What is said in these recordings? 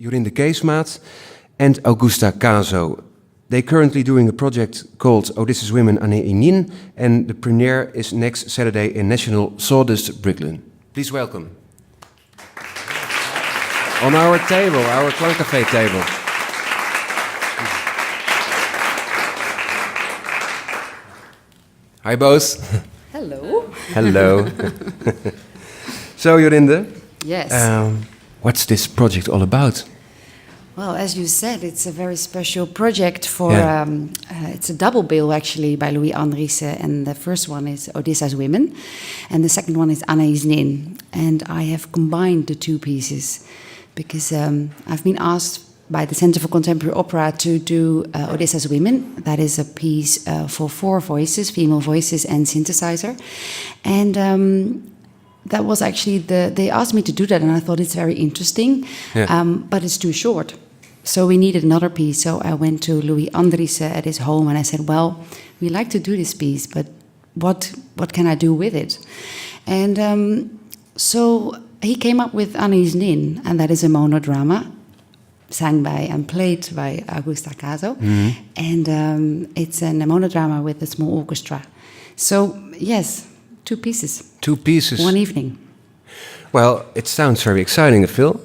Jorinde Keesmaat and Augusta Caso. They're currently doing a project called Odysseus Women, Anaïs Nin, and the premiere is next Saturday in National Sawdust, Brooklyn. Please welcome. On our table, our Klankcafe table. Hi both. Hello. Hello. So Jorinde. Yes. What's this project all about? Well, as you said, it's a very special project for, it's a double bill actually by Louis Andriessen, and the first one is Odysseus Women, and the second one is Anaïs Nin. And I have combined the two pieces because I've been asked by the Center for Contemporary Opera to do Odysseus Women. That is a piece for 4 voices, female voices and synthesizer. And that was actually they asked me to do that, and I thought it's very interesting, but it's too short. So we needed another piece. So I went to Louis Andriessen at his home, and I said, well, we like to do this piece, but what can I do with it? And so he came up with Anaïs Nin, and that is a monodrama, sang by and played by Augusta Caso. Mm-hmm. And it's a monodrama with a small orchestra. So, yes, 2 pieces. 2 pieces. 1 evening. Well, it sounds very exciting, Phil.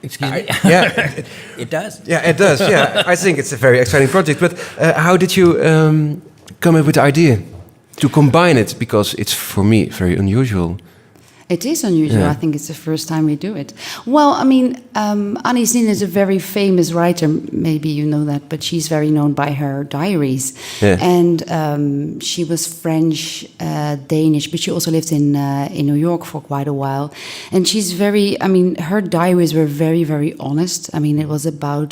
Excuse me? Yeah. It does. Yeah, it does. Yeah, I think it's a very exciting project. But how did you come up with the idea to combine it? Because it's, for me, very unusual. It is unusual. Yeah. I think it's the first time we do it. Well, I mean, Anaïs Nin is a very famous writer. Maybe you know that, but she's very known by her diaries. Yeah. And she was French, Danish, but she also lived in New York for quite a while. And she's very, I mean, her diaries were very, very honest. I mean, it was about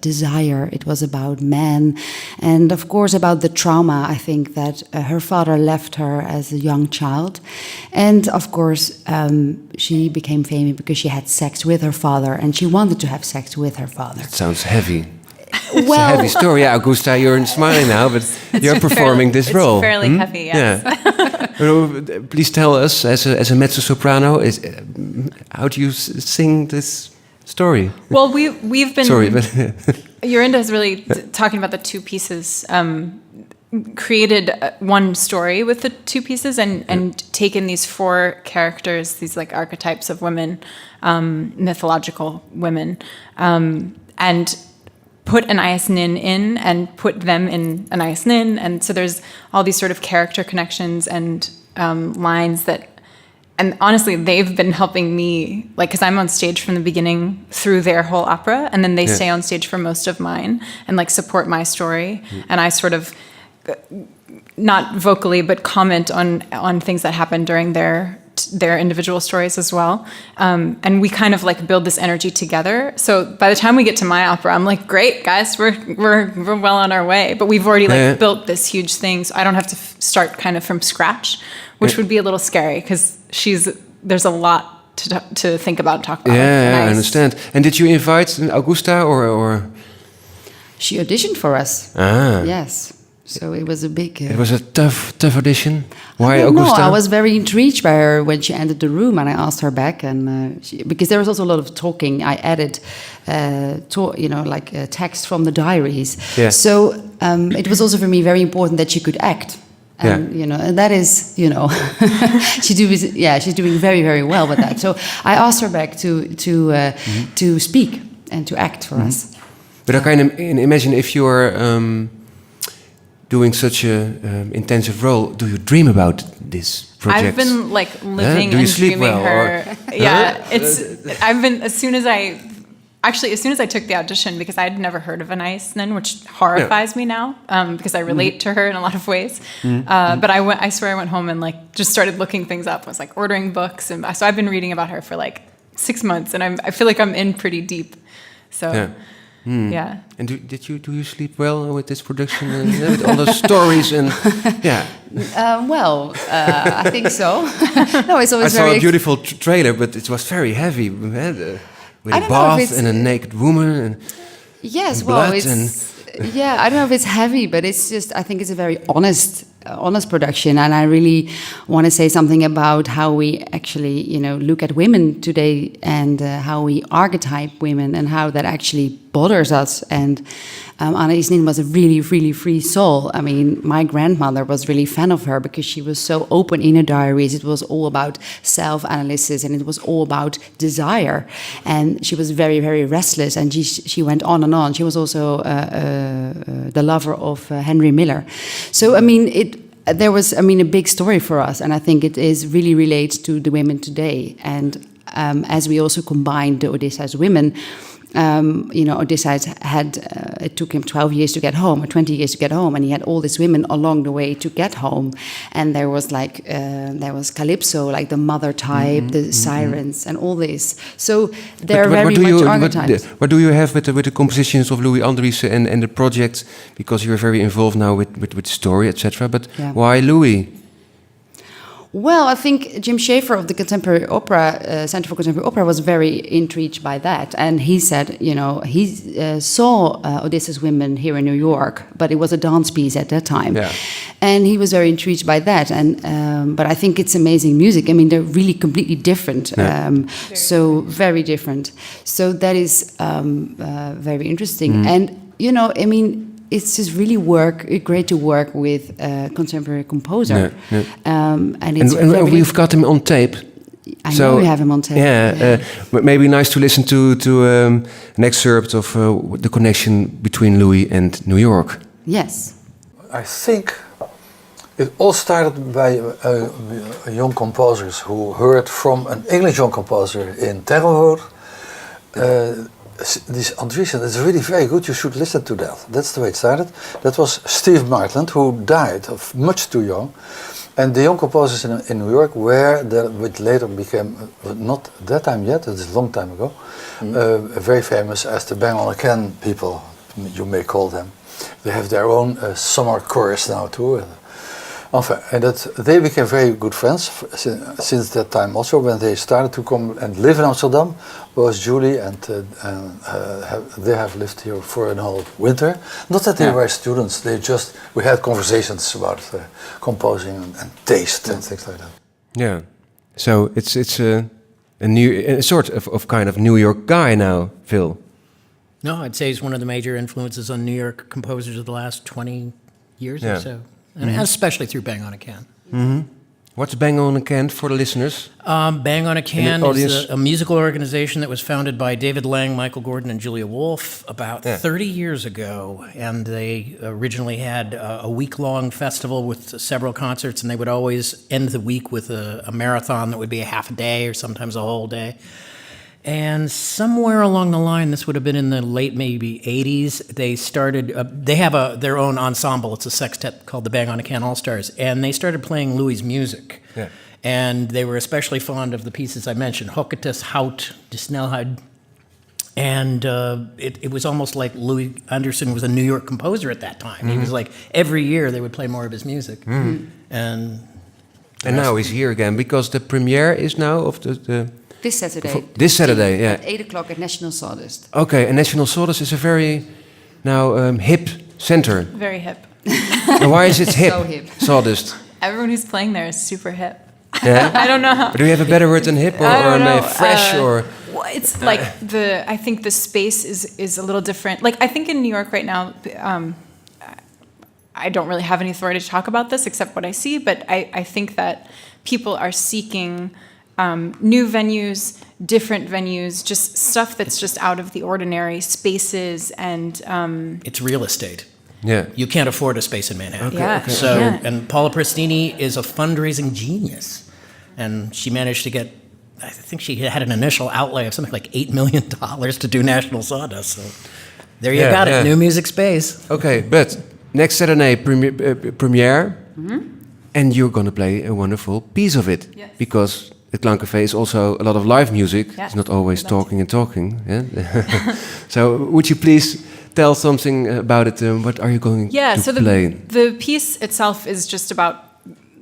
desire. It was about man. And of course, about the trauma, I think, that her father left her as a young child. And of course, she became famous because she had sex with her father, and she wanted to have sex with her father. It sounds heavy. Well, it's a heavy story. Yeah, Augusta, you're smiling now, but you're performing this role. It's fairly heavy, yes. Yeah. Please tell us, as a mezzo-soprano, how do you sing this story? Well, we've been... Sorry, but... Jorinde is really talking about the 2 pieces, created one story with the 2 pieces and taken these 4 characters, these like archetypes of women, mythological women, and put Anaïs Nin in and put them in Anaïs Nin. And so there's all these sort of character connections and lines that, and honestly, they've been helping me, like, because I'm on stage from the beginning through their whole opera, and then they stay on stage for most of mine and like support my story. And I sort of, not vocally, but comment on things that happen during their individual stories as well. And we kind of like build this energy together. So by the time we get to my opera, I'm like, great, guys, we're well on our way. But we've already like built this huge thing, so I don't have to start kind of from scratch, which would be a little scary because there's a lot to think about and talk about. Yeah, I understand. And did you invite Augusta or? She auditioned for us. Ah. Yes. So it was a big... it was a tough audition. Why I Augusta? I was very intrigued by her when she entered the room, and I asked her back, and because there was also a lot of talking. I added, text from the diaries. Yeah. So it was also for me very important that she could act. And and that is, she's doing very, very well with that. So I asked her back to speak and to act for us. But I can imagine if you're doing such a intensive role, do you dream about this project? I've been like living Do you and sleep dreaming well, her. I've been as soon as I took the audition, because I'd never heard of Anaïs Nin, which horrifies me now, because I relate to her in a lot of ways. But I swear I went home and like just started looking things up. I was like ordering books, and so I've been reading about her for like 6 months, and I feel like I'm in pretty deep. So. Yeah. And do you sleep well with this production and with all the stories and I think so. No, it's always I saw a beautiful trailer, but it was very heavy with a bath and a naked woman and yes, and blood I don't know if it's heavy, but it's just, I think it's a very honest honest production, and I really want to say something about how we actually, look at women today, and how we archetype women, and how that actually bothers us. And Anaïs Nin was a really, really free soul. I mean, my grandmother was really a fan of her because she was so open in her diaries. It was all about self-analysis, and it was all about desire. And she was very, very restless, and she went on and on. She was also the lover of Henry Miller. So, I mean, there was, a big story for us, and I think it is really relates to the women today. And as we also combined the Odysseus Women, Odysseus had, it took him 12 years to get home, or 20 years to get home, and he had all these women along the way to get home. And there was there was Calypso, like the mother type, the sirens, and all this. So they're very much archetypes. What do you have with the compositions of Louis Andriessen and the project? Because you're very involved now with story, etc. But why Louis? Well, I think Jim Schaefer of the Contemporary Opera, Center for Contemporary Opera, was very intrigued by that. And he said, he saw Odysseus Women here in New York, but it was a dance piece at that time. Yeah. And he was very intrigued by that. And but I think it's amazing music. I mean, they're really completely different. So very different. So that is very interesting. And, it's just really great to work with a contemporary composer. And we've got him on tape. I know we have him on tape. Yeah, maybe nice to listen to an excerpt of the connection between Louis and New York. Yes. I think it all started by young composers who heard from an English young composer in Terror. This Andriessen is really very good, you should listen to that. That's the way it started. That was Steve Martland, who died much too young. And the young composers in New York which later became, not that time yet, it's a long time ago, very famous as the Bang on a Can people, you may call them. They have their own summer chorus now too. Enfin, and they became very good friends since that time. Also, when they started to come and live in Amsterdam, was Julie, and they have lived here for an whole winter. Not that they were students; we had conversations about composing and taste and things like that. Yeah, so it's a sort of kind of New York guy now, Phil. No, I'd say he's one of the major influences on New York composers of the last 20 years or so. And especially through Bang on a Can. What's Bang on a Can for the listeners? Bang on a Can is a musical organization that was founded by David Lang, Michael Gordon, and Julia Wolf about 30 years ago. And they originally had a week-long festival with several concerts, and they would always end the week with a marathon that would be a half a day or sometimes a whole day. And somewhere along the line, this would have been in the late maybe 80s, they started, they have their own ensemble. It's a sextet called the Bang on a Can All-Stars. And they started playing Louis' music. Yeah. And they were especially fond of the pieces I mentioned, Hoketus, Hout, De Snelheid. And it was almost like Louis Andriessen was a New York composer at that time. He was like, every year they would play more of his music. And now he's here again, because the premiere is now of the This Saturday. This Saturday, yeah. At 8 o'clock at National Sawdust. Okay, and National Sawdust is a very now hip center. Very hip. And why is it hip? So hip. Sawdust. Everyone who's playing there is super hip. Yeah? I don't know how. Do you have a better word than hip, or fresh, or? Well, it's like I think the space is a little different. Like, I think in New York right now, I don't really have any authority to talk about this except what I see, but I think that people are seeking new venues, different venues, just stuff that's just out of the ordinary, spaces, and it's real estate. Yeah, you can't afford a space in Manhattan. Okay, yeah. Okay. So, and Paula Prestini is a fundraising genius, and she managed to get, I think she had an initial outlay of something like $8 million to do National Sawdust. So there you got it, new music space. Okay, but next Saturday premiere, and you're gonna play a wonderful piece of it, because Het Klankcafé is also a lot of live music. Yeah. It's not always talking and talking. Yeah? So would you please tell something about it? What are you going to play? The piece itself is just about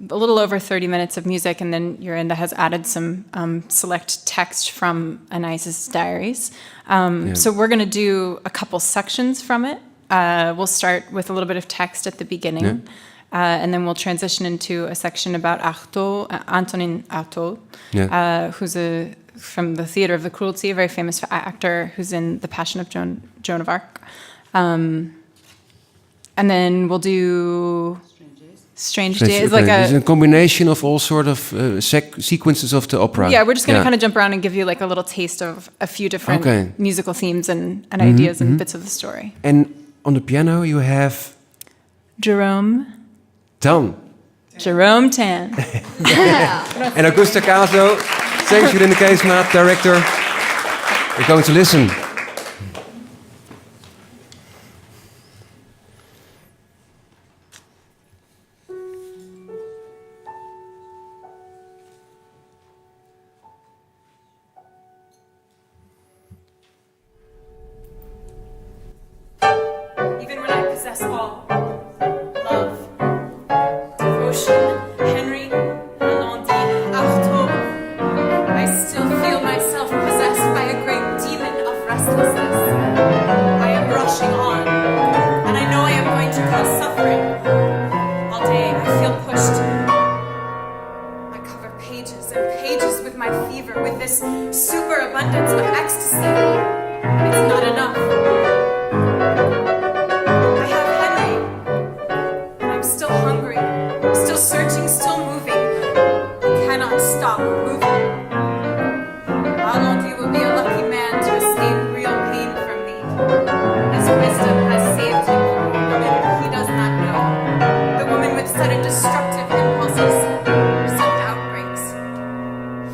a little over 30 minutes of music, and then Jorinde has added some select text from Anaïs's diaries. So we're going to do a couple sections from it. We'll start with a little bit of text at the beginning. And then we'll transition into a section about Artaud, Antonin Artaud, who's from the Theatre of the Cruelty, a very famous actor who's in The Passion of Joan of Arc. And then we'll do Strange Days. It's a combination of all sort of sequences of the opera. Yeah, we're just going to kind of jump around and give you like a little taste of a few different musical themes and ideas and bits of the story. And on the piano you have... Jerome Tan. And Augusta Caso. Thanks, Jorinde Keesmaat, director. We're going to listen. Even when I possess all, love, devotion, Henry, Artaud, I still feel myself possessed by a great demon of restlessness. I am rushing on, and I know I am going to cause suffering. All day I feel pushed. I cover pages and pages with my fever, with this superabundance of ecstasy. It's not enough. I have Henry, and I'm still hungry, still searching, still moving. I cannot stop moving. Arnaud will be a lucky man to escape real pain from me. His wisdom has saved him from a woman he does not know. The woman with sudden destructive impulses, sudden outbreaks.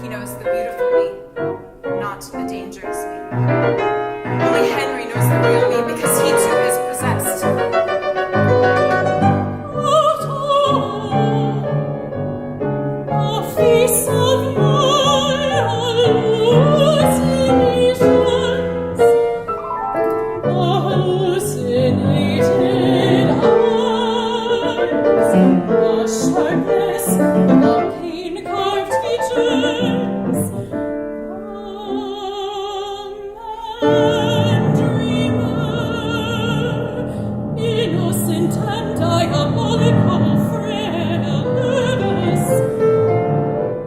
He knows the beautiful me, not the dangerous me. Only Henry knows the real me because he too is possessed. Innocent and diabolical frailness.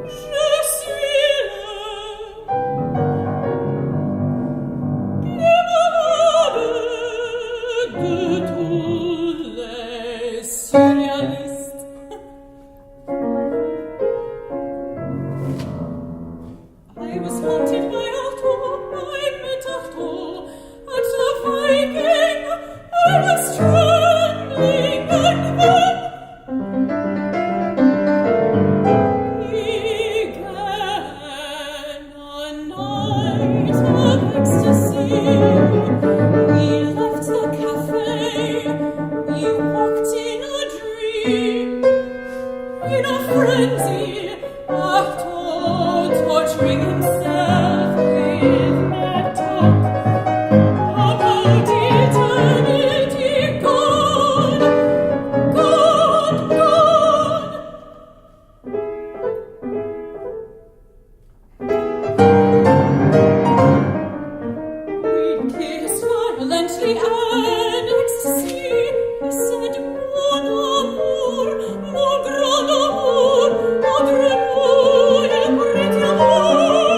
Je suis le de tous les surréalistes. I was haunted by Artaud, by mythical, at the Viking. I was trembling and then began a night of ecstasy. We left the cafe, we walked in a dream, in a frenzy, Artaud torturing himself with mad talk about eternity. Gone, gone, gone. We kissed violently and ecstasy. He said, mon amour, mon grand amour, entre nous il prit l'amour.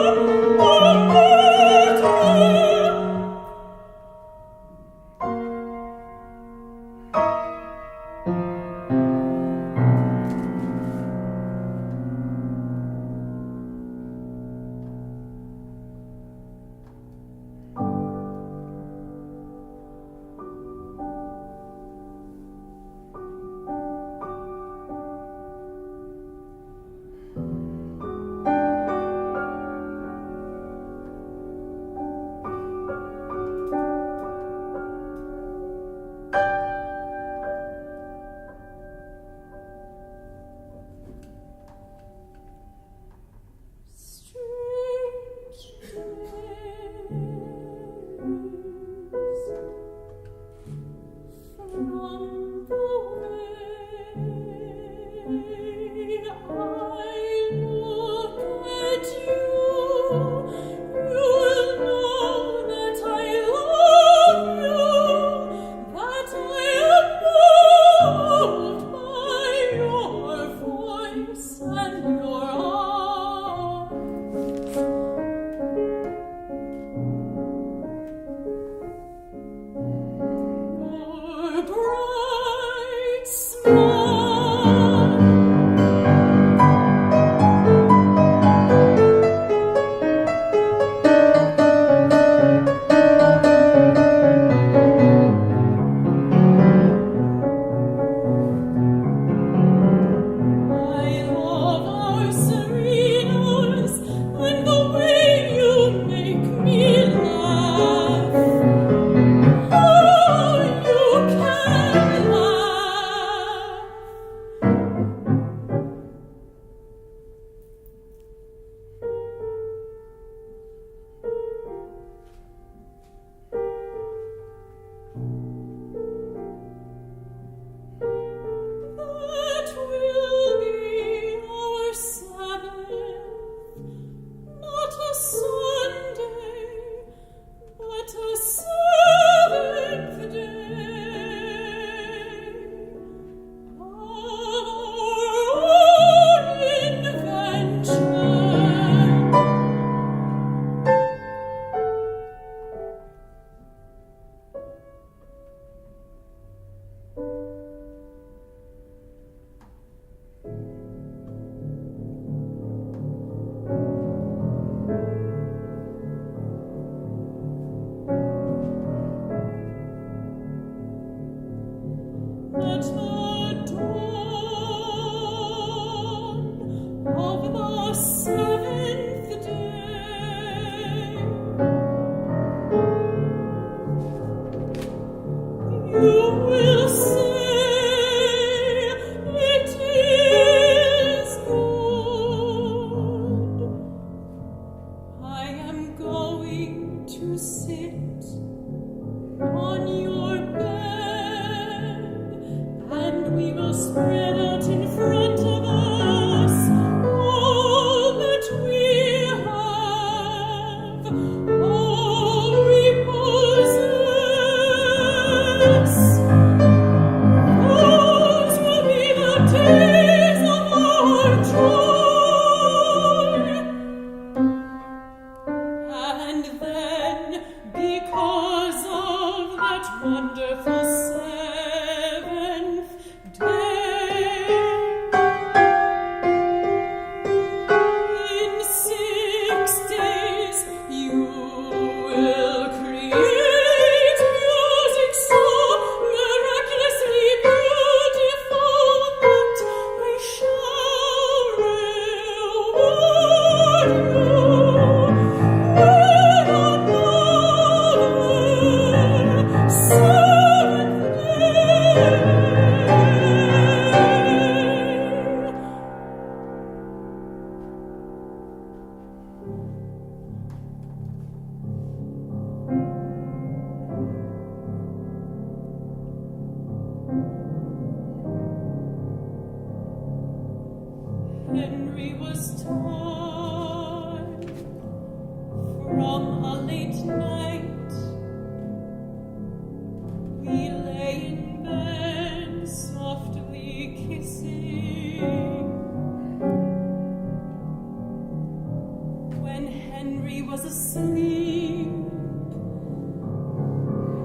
when Henry was asleep,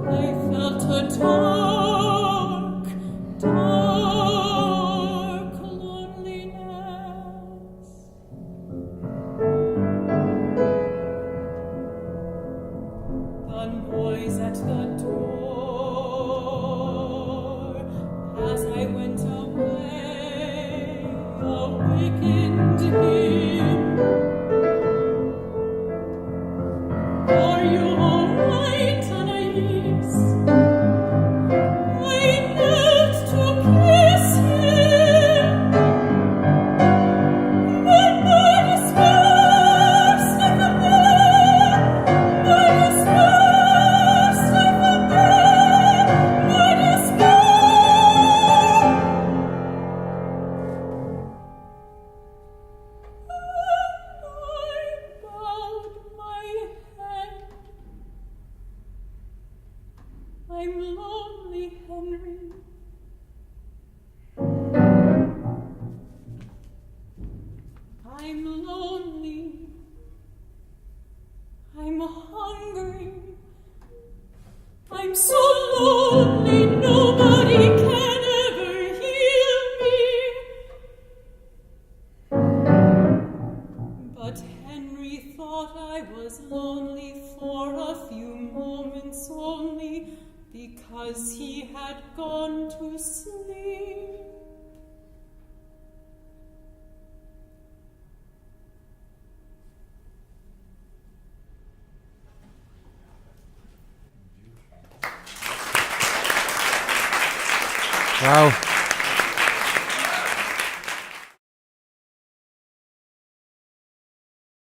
I felt a dark, dark loneliness. The noise at the door, as I went away, awakened him. Are you all right, Anais? I knelt to kiss him. But my despair like a bear, my despair like a bear, my despair. I bowed my head. I'm lonely, Henry. I'm lonely. I'm hungry. I'm so lonely, nobody can ever heal me. But Henry thought I was lonely for a few moments only, because he had gone to sleep. Wow.